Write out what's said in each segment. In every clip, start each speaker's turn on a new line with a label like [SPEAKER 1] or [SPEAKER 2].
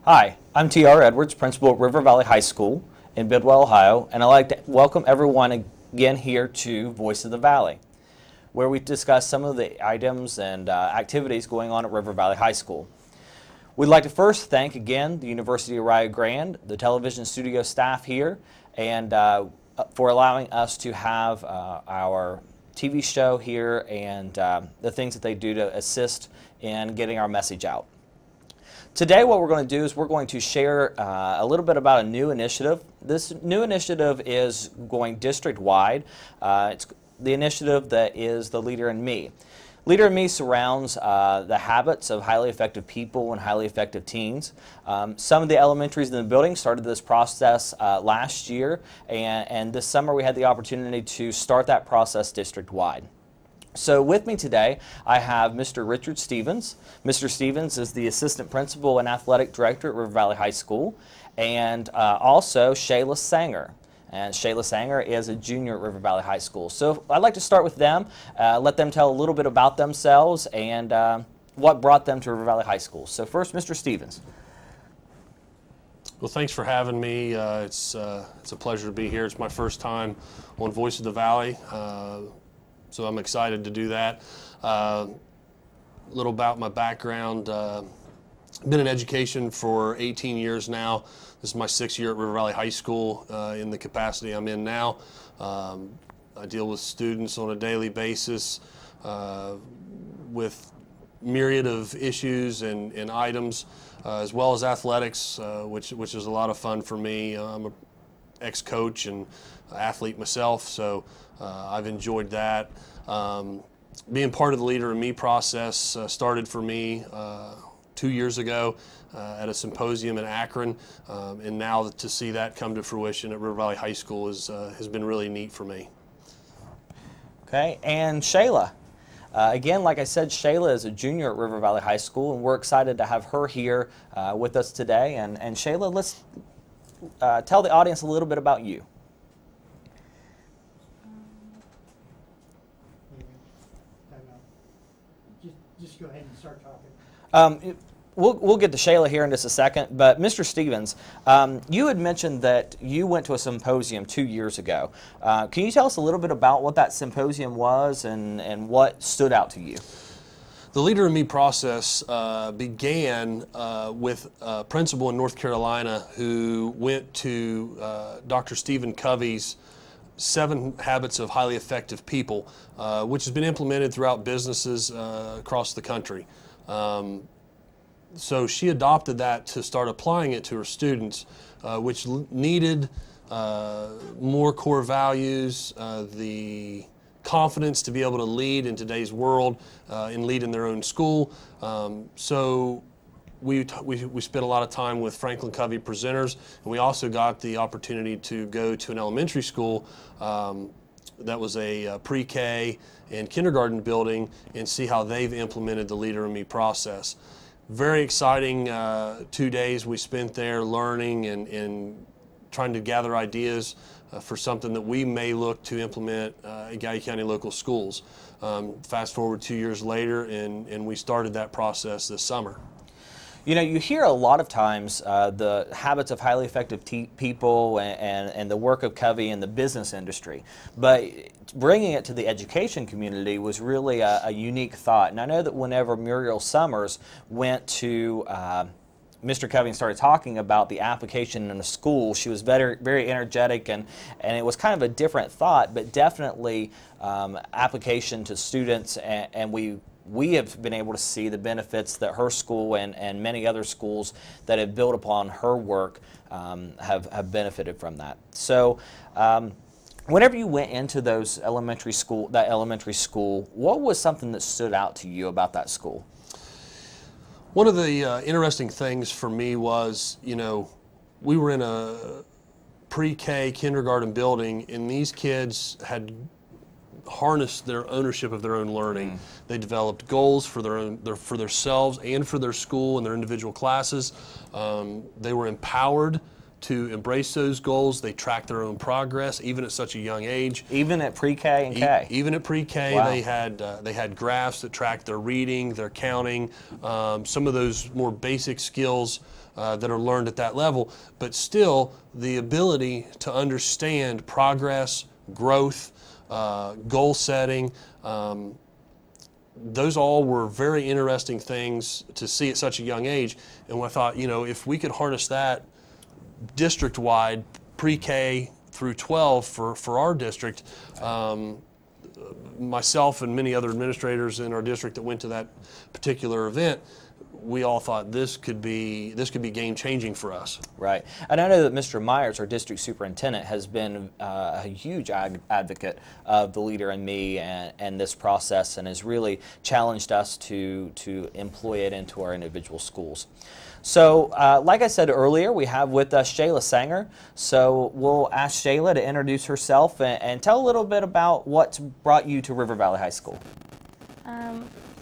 [SPEAKER 1] Hi, I'm T.R. Edwards, principal at River Valley High School in Bidwell, Ohio, and I'd like to welcome everyone again here to Voice of the Valley, where we discuss some of the items and activities going on at River Valley High School. We'd like to first thank again the University of Rio Grande, the television studio staff here, and for allowing us to have our TV show here and the things that they do to assist in getting our message out. Today what we're going to do is we're going to share a little bit about a new initiative. This new initiative is going district-wide. It's the initiative that is the Leader in Me. Leader in Me surrounds the habits of highly effective people and highly effective teens. Some of the elementaries in the building started this process last year, and this summer we had the opportunity to start that process district-wide. So with me today, I have Mr. Richard Stevens. Mr. Stevens is the Assistant Principal and Athletic Director at River Valley High School, and also Shayla Sanger. And Shayla Sanger is a junior at River Valley High School. So I'd like to start with them, let them tell a little bit about themselves and what brought them to River Valley High School. So first, Mr. Stevens.
[SPEAKER 2] Well, thanks for having me. It's a pleasure to be here. It's my first time on Voice of the Valley. So I'm excited to do that. A little about my background. Been in education for 18 years now. This is my 6th year at River Valley High School in the capacity I'm in now. I deal with students on a daily basis with myriad of issues and items, as well as athletics, which is a lot of fun for me. I'm an ex-coach and athlete myself, so I've enjoyed that. Being part of the Leader in Me process started for me 2 years ago at a symposium in Akron, and now to see that come to fruition at River Valley High School has been really neat for me.
[SPEAKER 1] Okay, and Shayla. Again, like I said, Shayla is a junior at River Valley High School, and we're excited to have her here with us today. And Shayla, let's tell the audience a little bit about you.
[SPEAKER 3] Just go ahead and start talking.
[SPEAKER 1] We'll get to Shayla here in just a second, but Mr. Stevens, you had mentioned that you went to a symposium 2 years ago. Can you tell us a little bit about what that symposium was and what stood out to you?
[SPEAKER 2] The Leader in Me process began with a principal in North Carolina who went to Dr. Stephen Covey's 7 Habits of Highly Effective People, which has been implemented throughout businesses across the country. So she adopted that to start applying it to her students, which needed more core values, the confidence to be able to lead in today's world and lead in their own school. So we spent a lot of time with Franklin Covey presenters, and we also got the opportunity to go to an elementary school that was a pre-K and kindergarten building and see how they've implemented the Leader in Me process. Very exciting 2 days we spent there learning and trying to gather ideas for something that we may look to implement at Gallia County local schools. Fast forward 2 years later, and we started that process this summer.
[SPEAKER 1] You know, you hear a lot of times the habits of highly effective people and the work of Covey in the business industry, but bringing it to the education community was really a unique thought. And I know that whenever Muriel Summers went to Mr. Covey and started talking about the application in a school, she was very energetic, and it was kind of a different thought, but definitely application to students, and we have been able to see the benefits that her school and many other schools that have built upon her work have benefited from that. So whenever you went into that elementary school, what was something that stood out to you about that school?
[SPEAKER 2] One of the interesting things for me was, you know, we were in a pre-K kindergarten building, and these kids had harnessed their ownership of their own learning. They developed goals for for themselves and for their school and their individual classes. They were empowered to embrace those goals. They track their own progress, even at such a young age.
[SPEAKER 1] Even at pre-K and K?
[SPEAKER 2] Even at pre-K,
[SPEAKER 1] Wow.
[SPEAKER 2] they had graphs that tracked their reading, their counting, some of those more basic skills that are learned at that level. But still, the ability to understand progress, growth, goal setting, those all were very interesting things to see at such a young age. And I thought, you know, if we could harness that district-wide, pre-K through 12 for our district, myself and many other administrators in our district that went to that particular event, we all thought this could be game-changing for us.
[SPEAKER 1] Right. And I know that Mr. Myers, our district superintendent, has been a huge advocate of the Leader in Me and this process, and has really challenged us to employ it into our individual schools. So, like I said earlier, we have with us Shayla Sanger. So we'll ask Shayla to introduce herself and tell a little bit about what's brought you to River Valley High School.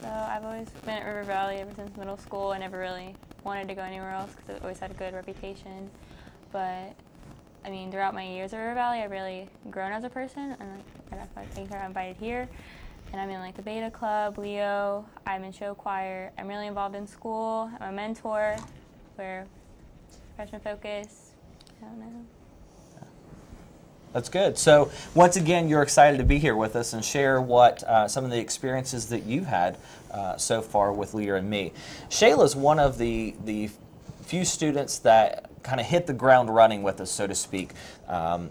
[SPEAKER 4] So I've always been at River Valley ever since middle school. I never really wanted to go anywhere else because it always had a good reputation. But I mean, throughout my years at River Valley, I've really grown as a person, and I think I'm invited here. And I'm in like the Beta Club, Leo, I'm in show choir. I'm really involved in school. I'm a mentor. We're freshman focus. I don't know.
[SPEAKER 1] That's good. So once again, you're excited to be here with us and share what some of the experiences that you've had so far with Leader in Me. Shayla's one of the few students that kind of hit the ground running with us, so to speak.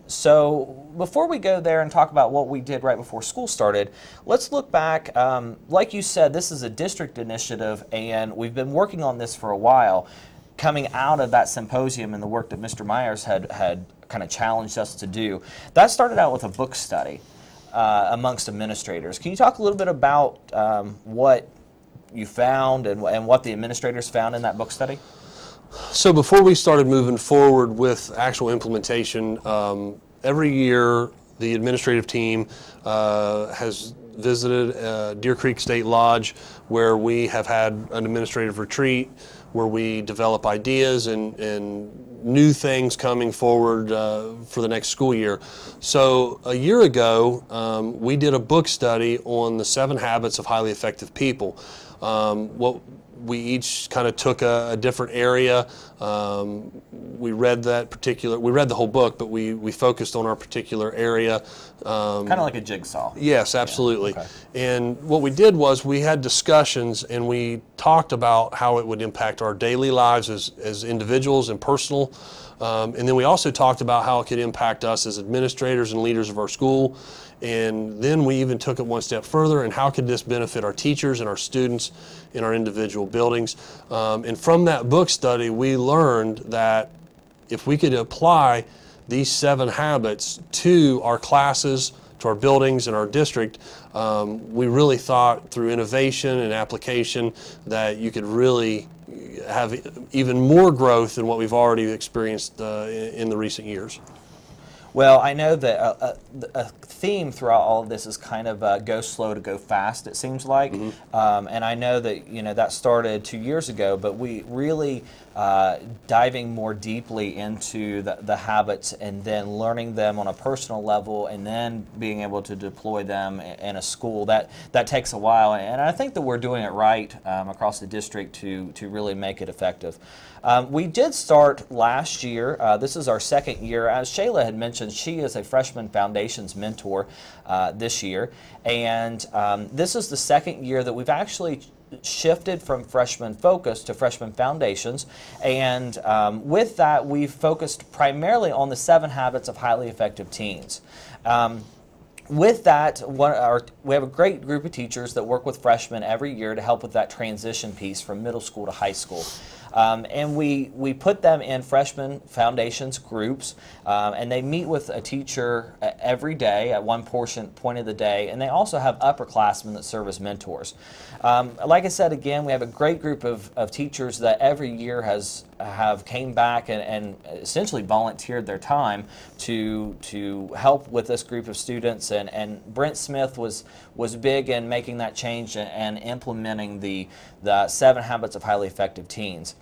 [SPEAKER 1] So before we go there and talk about what we did right before school started, let's look back. Like you said, this is a district initiative, and we've been working on this for a while. Coming out of that symposium and the work that Mr. Myers had kind of challenged us to do, that started out with a book study amongst administrators. Can you talk a little bit about what you found and what the administrators found in that book study?
[SPEAKER 2] So before we started moving forward with actual implementation, every year the administrative team has visited Deer Creek State Lodge, where we have had an administrative retreat where we develop ideas and new things coming forward for the next school year. So a year ago, we did a book study on the 7 habits of highly effective people. We each kind of took a different area. We read the whole book, but we focused on our particular area.
[SPEAKER 1] Kind of like a jigsaw.
[SPEAKER 2] Yes, absolutely.
[SPEAKER 1] Yeah. Okay.
[SPEAKER 2] And what we did was we had discussions and we talked about how it would impact our daily lives as individuals and personal. And then we also talked about how it could impact us as administrators and leaders of our school. And then we even took it one step further, and how could this benefit our teachers and our students in our individual buildings. And from that book study, we learned that if we could apply these 7 habits to our classes, to our buildings and our district, we really thought through innovation and application that you could really have even more growth than what we've already experienced in the recent years.
[SPEAKER 1] Well, I know that a theme throughout all of this is kind of go slow to go fast, it seems like. Mm-hmm. And I know that, you know, that started 2 years ago, but we really diving more deeply into the habits and then learning them on a personal level and then being able to deploy them in a school, that takes a while. And I think that we're doing it right across the district to really make it effective. We did start last year. This is our 2nd year. As Shayla had mentioned, she is a freshman foundations mentor this year. And this is the 2nd year that we've actually shifted from freshman focus to freshman foundations. And with that, we've focused primarily on the 7 habits of highly effective teens. With that, we have a great group of teachers that work with freshmen every year to help with that transition piece from middle school to high school. And we put them in freshman foundations groups, and they meet with a teacher every day at one point of the day, and they also have upperclassmen that serve as mentors. Like I said, again, we have a great group of teachers that every year have came back and essentially volunteered their time to help with this group of students, and Brent Smith was big in making that change and implementing the 7 habits of highly effective teens.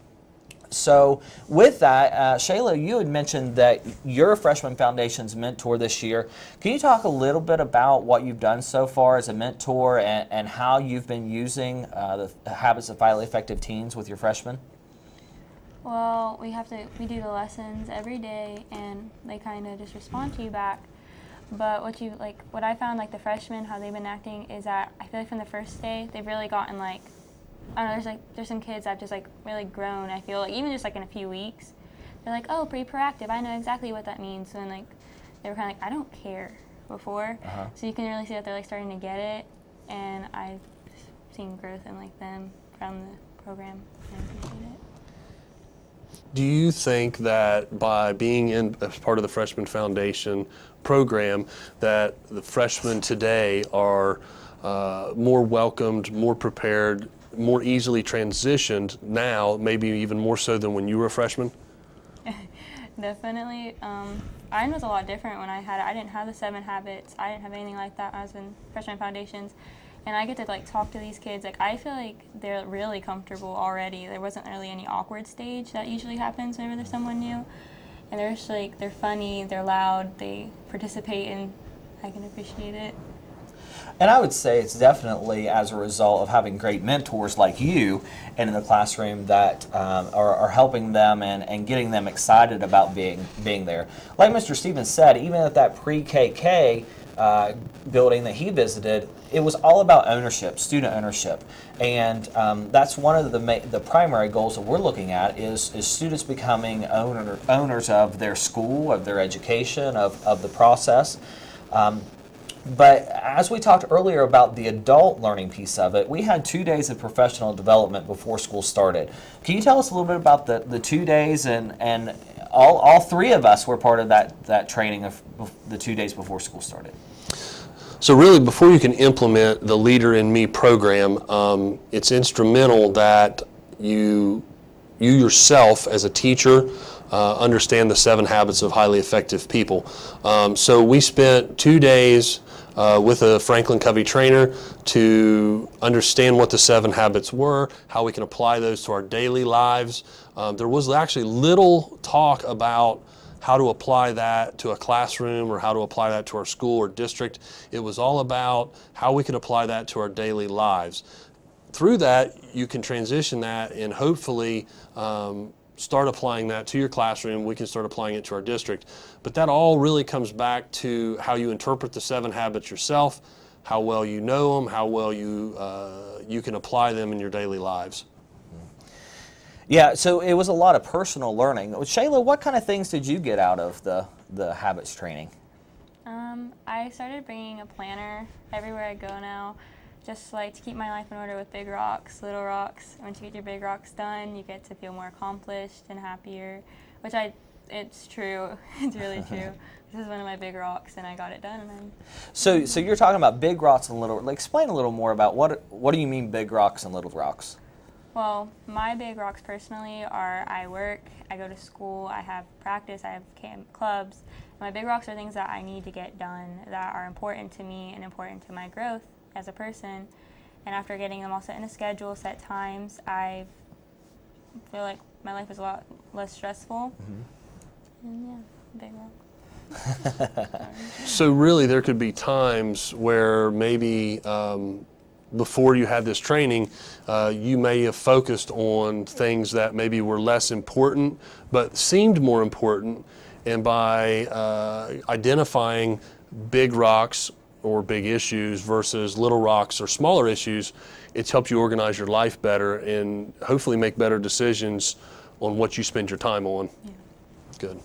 [SPEAKER 1] So with that, Shayla, you had mentioned that you're a Freshman Foundation's mentor this year. Can you talk a little bit about what you've done so far as a mentor and how you've been using the Habits of Highly Effective Teens with your freshmen?
[SPEAKER 4] Well, we do the lessons every day, and they kind of just respond to you back. But what I found, like the freshmen, how they've been acting is that I feel like from the first day, they've really gotten like, I don't know, there's some kids that have just like really grown. I feel like even just like in a few weeks, they're like, oh, pretty proactive. I know exactly what that means. And like they were kind of like, I don't care before. So you can really see that they're like starting to get it, and I've seen growth in like them from the program, and I appreciate it.
[SPEAKER 2] Do you think that by being as part of the Freshman Foundation program that the freshmen today are more welcomed, more prepared, more easily transitioned now, maybe even more so than when you were a freshman?
[SPEAKER 4] Definitely. Mine was a lot different when I had it. I didn't have the 7 habits. I didn't have anything like that when I was in Freshman Foundations. And I get to like talk to these kids. Like I feel like they're really comfortable already. There wasn't really any awkward stage that usually happens whenever there's someone new. And they're just like, they're funny, they're loud, they participate, and I can appreciate it.
[SPEAKER 1] And I would say it's definitely as a result of having great mentors like you and in the classroom that are helping them and getting them excited about being there. Like Mr. Stevens said, even at that pre-KK building that he visited, it was all about ownership, student ownership. And that's one of the primary goals that we're looking at is students becoming owners of their school, of their education, of the process. But as we talked earlier about the adult learning piece of it, we had 2 days of professional development before school started. Can you tell us a little bit about the 2 days, and all 3 of us were part of that training of the 2 days before school started?
[SPEAKER 2] So really, before you can implement the Leader in Me program, it's instrumental that you yourself as a teacher understand the 7 habits of highly effective people. So we spent 2 days with a Franklin Covey trainer to understand what the 7 habits were, how we can apply those to our daily lives. There was actually little talk about how to apply that to a classroom or how to apply that to our school or district. It was all about how we could apply that to our daily lives. Through that, you can transition that and hopefully start applying that to your classroom. We can start applying it to our district. But that all really comes back to how you interpret the 7 habits yourself, how well you know them, how well you can apply them in your daily lives.
[SPEAKER 1] Yeah, so it was a lot of personal learning. Shayla, what kind of things did you get out of the habits training?
[SPEAKER 4] I started bringing a planner everywhere I go now, just like to keep my life in order with big rocks, little rocks. Once you get your big rocks done, you get to feel more accomplished and happier, which it's true. It's really true. This is one of my big rocks, and I got it done. And
[SPEAKER 1] So you're talking about big rocks and little. Like, explain a little more about what do you mean big rocks and little rocks?
[SPEAKER 4] Well, my big rocks personally are I work, I go to school, I have practice, I have camp clubs. My big rocks are things that I need to get done that are important to me and important to my growth as a person. And after getting them all set in a schedule, set times, I feel like my life is a lot less stressful. And yeah, big rock.
[SPEAKER 2] So really there could be times where maybe before you had this training, you may have focused on things that maybe were less important but seemed more important, and by identifying big rocks or big issues versus little rocks or smaller issues, it's helped you organize your life better and hopefully make better decisions on what you spend your time on. Yeah. Good.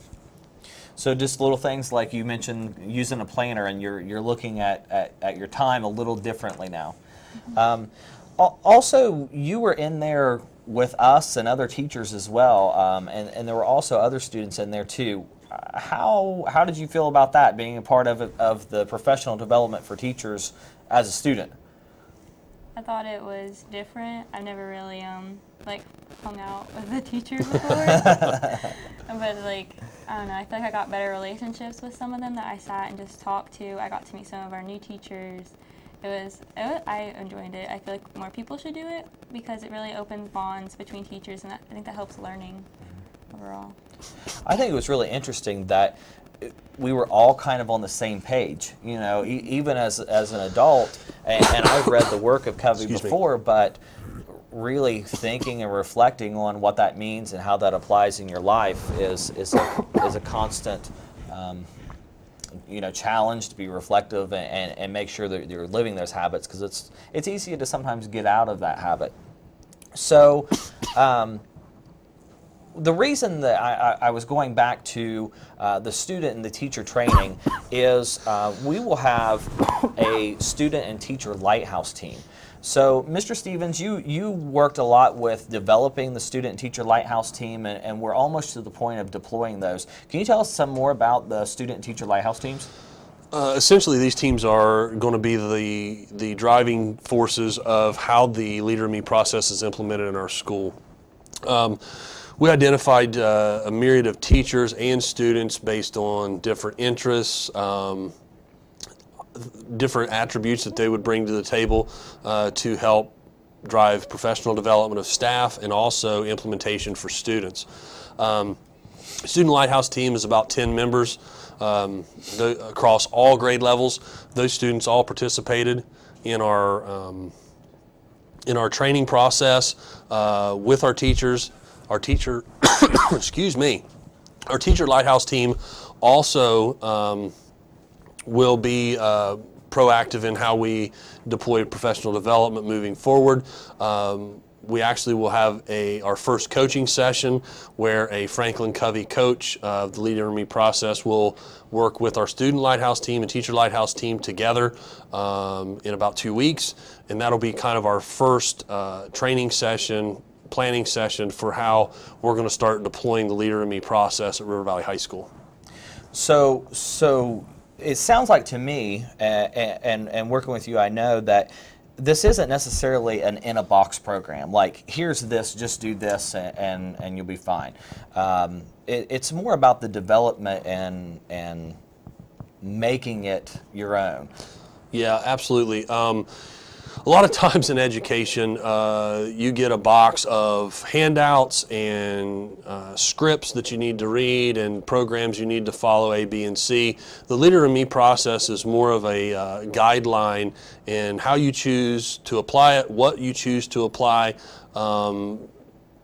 [SPEAKER 1] So just little things like you mentioned using a planner, and you're looking at your time a little differently now. Also, you were in there with us and other teachers as well, and there were also other students in there too. How did you feel about that, being a part of the professional development for teachers as a student?
[SPEAKER 4] I thought it was different. I've never really like hung out with the teachers before, but like I don't know. I feel like I got better relationships with some of them that I sat and just talked to. I got to meet some of our new teachers, I enjoyed it. I feel like more people should do it because it really opens bonds between teachers, and I think that helps learning overall.
[SPEAKER 1] I think it was really interesting that we were all kind of on the same page, you know, even as an adult, and I've read the work of Covey before, but really thinking and reflecting on what that means and how that applies in your life is a constant you know, challenge to be reflective and make sure that you're living those habits, because it's easy to sometimes get out of that habit. So the reason that I was going back to the student and the teacher training is we will have a student and teacher lighthouse team. So, Mr. Stevens, you worked a lot with developing the student and teacher lighthouse team, and we're almost to the point of deploying those. Can you tell us some more about the student and teacher lighthouse teams?
[SPEAKER 2] Essentially, these teams are going to be the driving forces of how the Leader in Me process is implemented in our school. We identified a myriad of teachers and students based on different interests, different attributes that they would bring to the table to help drive professional development of staff and also implementation for students. Student Lighthouse team is about 10 members across all grade levels. Those students all participated in our training process with our teachers. Our teacher, excuse me, our teacher Lighthouse team also will be proactive in how we deploy professional development moving forward. We actually will have our first coaching session where a Franklin Covey coach of the Leader in Me process will work with our student Lighthouse team and teacher Lighthouse team together in about 2 weeks, and that'll be kind of our first training session, planning session for how we're going to start deploying the Leader in Me process at River Valley High School. So it sounds like to me, and working with you, I know that this isn't necessarily an in-a-box program. Like, here's this, just do this, and you'll be fine. It's more about the development and making it your own. Yeah, absolutely. A lot of times in education, you get a box of handouts and scripts that you need to read and programs you need to follow, A, B, and C. The Leader in Me process is more of a guideline in how you choose to apply it, what you choose to apply.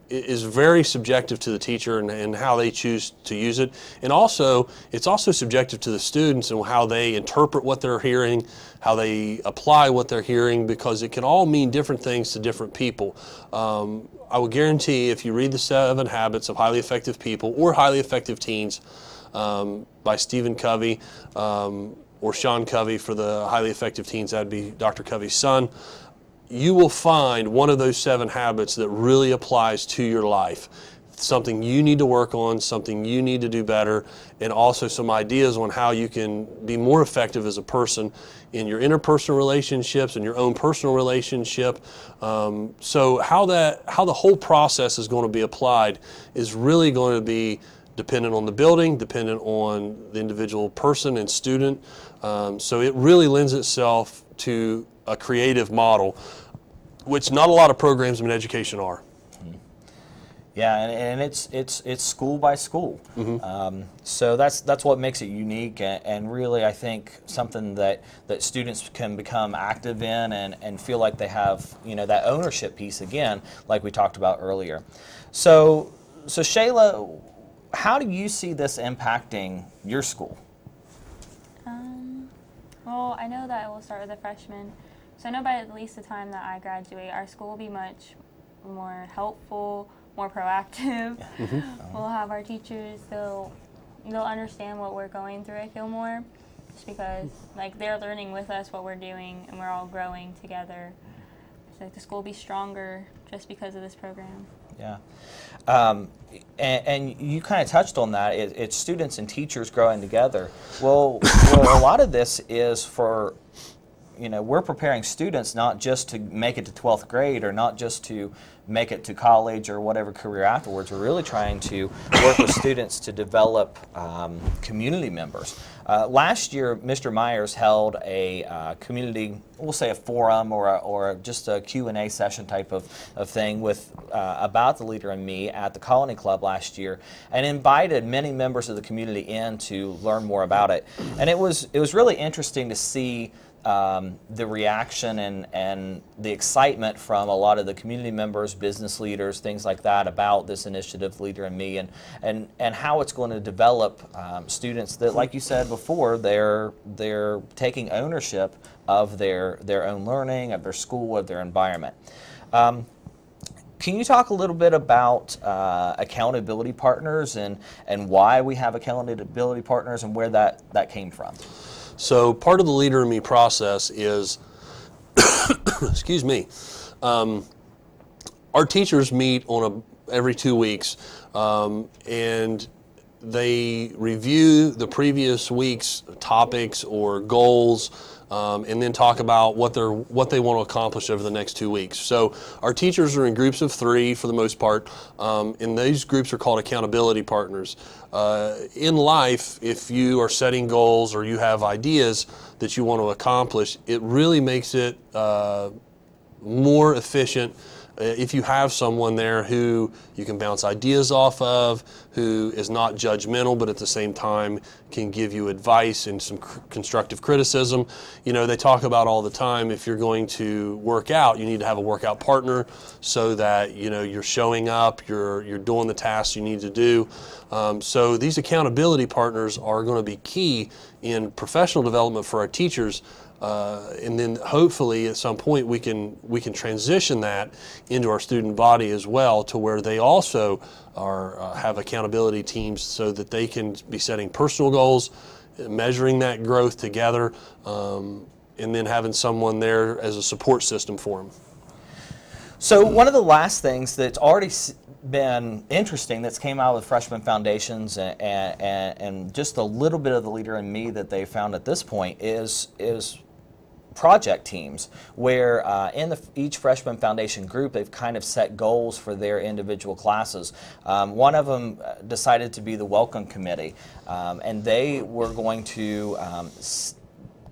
[SPEAKER 2] Is very subjective to the teacher and how they choose to use it. And also, it's also subjective to the students and how they interpret what they're hearing, how they apply what they're hearing, because it can all mean different things to different people. I will guarantee if you read the 7 Habits of Highly Effective People or Highly Effective Teens by Stephen Covey or Sean Covey for the Highly Effective Teens, that'd be Dr. Covey's son, you will find one of those 7 habits that really applies to your life. Something you need to work on, something you need to do better, and also some ideas on how you can be more effective as a person in your interpersonal relationships and your own personal relationship. So how the whole process is going to be applied is really going to be dependent on the building, dependent on the individual person and student. So it really lends itself to a creative model, which not a lot of programs in education are.
[SPEAKER 1] Yeah, and it's school by school. So that's what makes it unique, and really I think something that students can become active in and feel like they have, you know, that ownership piece again, like we talked about earlier. So Shayla, how do you see this impacting your school?
[SPEAKER 4] Well, I know that it will start with the freshmen. So I know by at least the time that I graduate, our school will be much more helpful, more proactive. We'll have our teachers, they'll understand what we're going through, I feel more, just because like they're learning with us what we're doing and we're all growing together. So like, the school will be stronger just because of this program.
[SPEAKER 1] Yeah. And you kind of touched on that. It's students and teachers growing together. Well, a lot of this is for we're preparing students not just to make it to 12th grade or not just to make it to college or whatever career afterwards. We're really trying to work with students to develop community members. Last year, Mr. Myers held a community, we'll say a forum or just a Q&A session type of thing with about the Leader in Me at the Colony Club last year, and invited many members of the community in to learn more about it. And it was really interesting to see the reaction and the excitement from a lot of the community members, business leaders, things like that about this initiative, Leader in Me, and how it's going to develop students that, like you said before, they're taking ownership of their own learning, of their school, of their environment. Can you talk a little bit about accountability partners and why we have accountability partners and where that came from?
[SPEAKER 2] So part of the Leader in Me process is, excuse me, our teachers meet on every 2 weeks, and they review the previous week's topics or goals, and then talk about what they want to accomplish over the next 2 weeks. So our teachers are in groups of 3 for the most part, and these groups are called accountability partners. In life, if you are setting goals or you have ideas that you want to accomplish, it really makes it more efficient if you have someone there who you can bounce ideas off of, who is not judgmental, but at the same time can give you advice and some constructive criticism. They talk about all the time, if you're going to work out, you need to have a workout partner so that you're showing up, you're doing the tasks you need to do. So these accountability partners are going to be key in professional development for our teachers. And then hopefully at some point we can transition that into our student body as well, to where they also have accountability teams so that they can be setting personal goals, measuring that growth together, and then having someone there as a support system for them.
[SPEAKER 1] So one of the last things that's already been interesting that's came out with freshman foundations and just a little bit of the Leader in Me that they found at this point is project teams, where in each freshman foundation group they've kind of set goals for their individual classes. One of them decided to be the welcome committee, and they were going to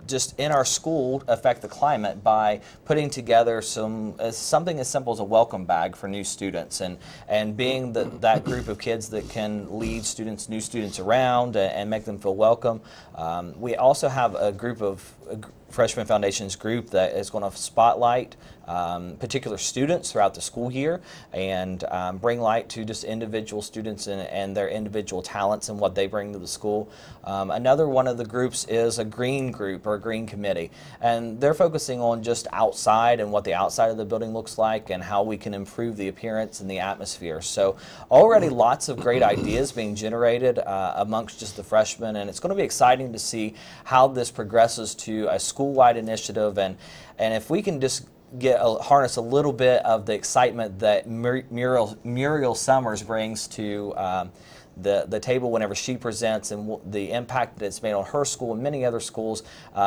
[SPEAKER 1] just in our school affect the climate by putting together something as simple as a welcome bag for new students, and being that group of kids that can lead new students around and make them feel welcome. We also have a group of Freshman Foundations group that is going to spotlight particular students throughout the school year and bring light to just individual students and their individual talents and what they bring to the school. Another one of the groups is a green group or a green committee, and they're focusing on just outside and what the outside of the building looks like and how we can improve the appearance and the atmosphere. So already lots of great ideas being generated amongst just the freshmen, and it's going to be exciting to see how this progresses to a school-wide initiative, and if we can just harness a little bit of the excitement that Muriel Summers brings to the table whenever she presents, and the impact that it's made on her school and many other schools.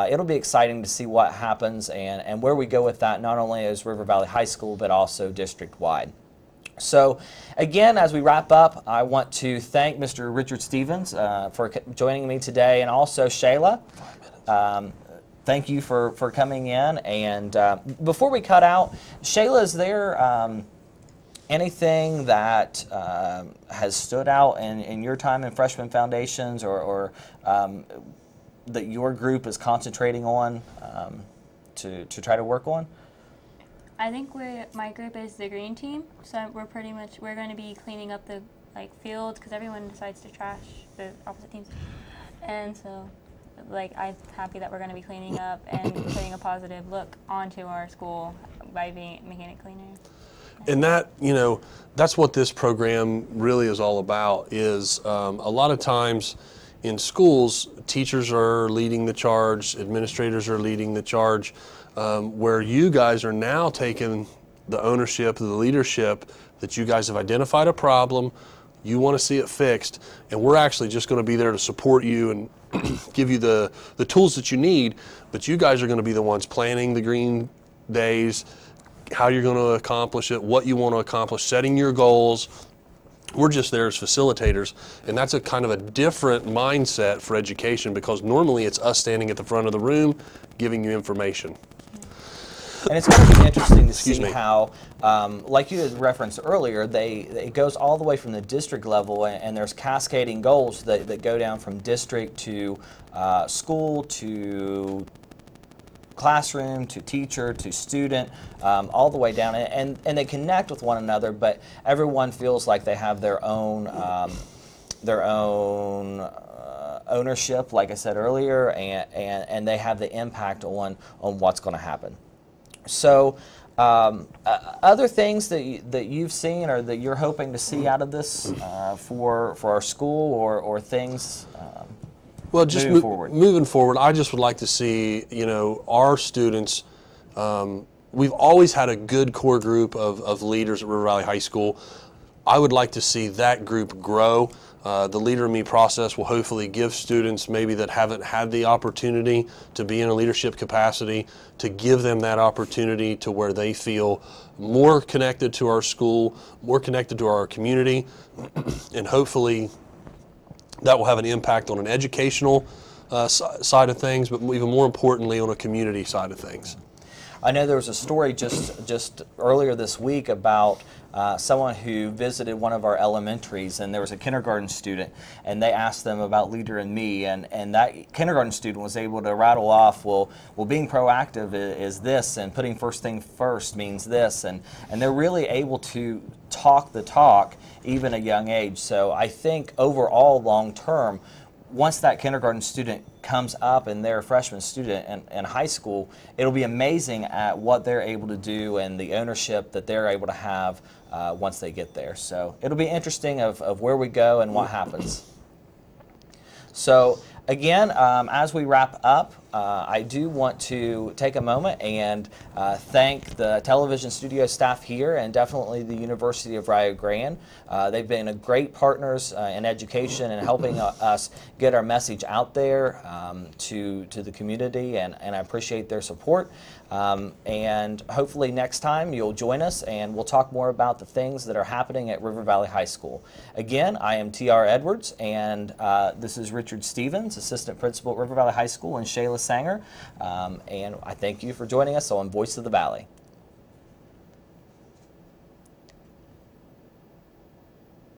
[SPEAKER 1] It'll be exciting to see what happens and where we go with that, not only as River Valley High School but also district-wide. So again, as we wrap up, I want to thank Mr. Richard Stevens for joining me today, and also Shayla. Thank you for coming in. And before we cut out, Shayla, is there anything that has stood out in your time in Freshman Foundations or that your group is concentrating on to try to work on?
[SPEAKER 4] I think my group is the green team, so we're going to be cleaning up the fields, because everyone decides to trash the opposite teams, and so I'm happy that we're going to be cleaning up and putting a positive look onto our school by making it cleaner.
[SPEAKER 2] And that, that's what this program really is all about, is a lot of times in schools, teachers are leading the charge, administrators are leading the charge, where you guys are now taking the ownership, the leadership, that you guys have identified a problem, you want to see it fixed, and we're actually just going to be there to support you give you the tools that you need, but you guys are going to be the ones planning the green days, how you're going to accomplish it, what you want to accomplish, setting your goals. We're just there as facilitators, and that's a kind of a different mindset for education, because normally it's us standing at the front of the room giving you information.
[SPEAKER 1] And it's going to be interesting to
[SPEAKER 2] Excuse
[SPEAKER 1] see
[SPEAKER 2] me.
[SPEAKER 1] how, like you had referenced earlier, it goes all the way from the district level, and there's cascading goals that go down from district to school to classroom to teacher to student, all the way down, and they connect with one another, but everyone feels like they have their own ownership, like I said earlier, and they have the impact on what's going to happen. So other things that you've seen or that you're hoping to see out of this for our school, or things
[SPEAKER 2] Well, just
[SPEAKER 1] moving forward?
[SPEAKER 2] Moving forward, I just would like to see, our students. We've always had a good core group of leaders at River Valley High School. I would like to see that group grow. The Leader in Me process will hopefully give students maybe that haven't had the opportunity to be in a leadership capacity, to give them that opportunity to where they feel more connected to our school, more connected to our community, and hopefully that will have an impact on an educational side of things, but even more importantly on a community side of things.
[SPEAKER 1] I know there was a story just earlier this week about someone who visited one of our elementaries, and there was a kindergarten student, and they asked them about Leader in Me, and that kindergarten student was able to rattle off, well, being proactive is this, and putting first thing first means this, and they're really able to talk the talk even at a young age. So I think overall, long term, once that kindergarten student comes up and they're a freshman student in high school, it'll be amazing at what they're able to do and the ownership that they're able to have once they get there. So it'll be interesting of where we go and what happens. So again, as we wrap up, I do want to take a moment and thank the television studio staff here, and definitely the University of Rio Grande. They've been great partners in education and helping us get our message out there to the community, and I appreciate their support. And hopefully next time you'll join us and we'll talk more about the things that are happening at River Valley High School. Again, I am T.R. Edwards, and this is Richard Stevens, Assistant Principal at River Valley High School, and Shayla Sanger. And I thank you for joining us on Voice of the Valley.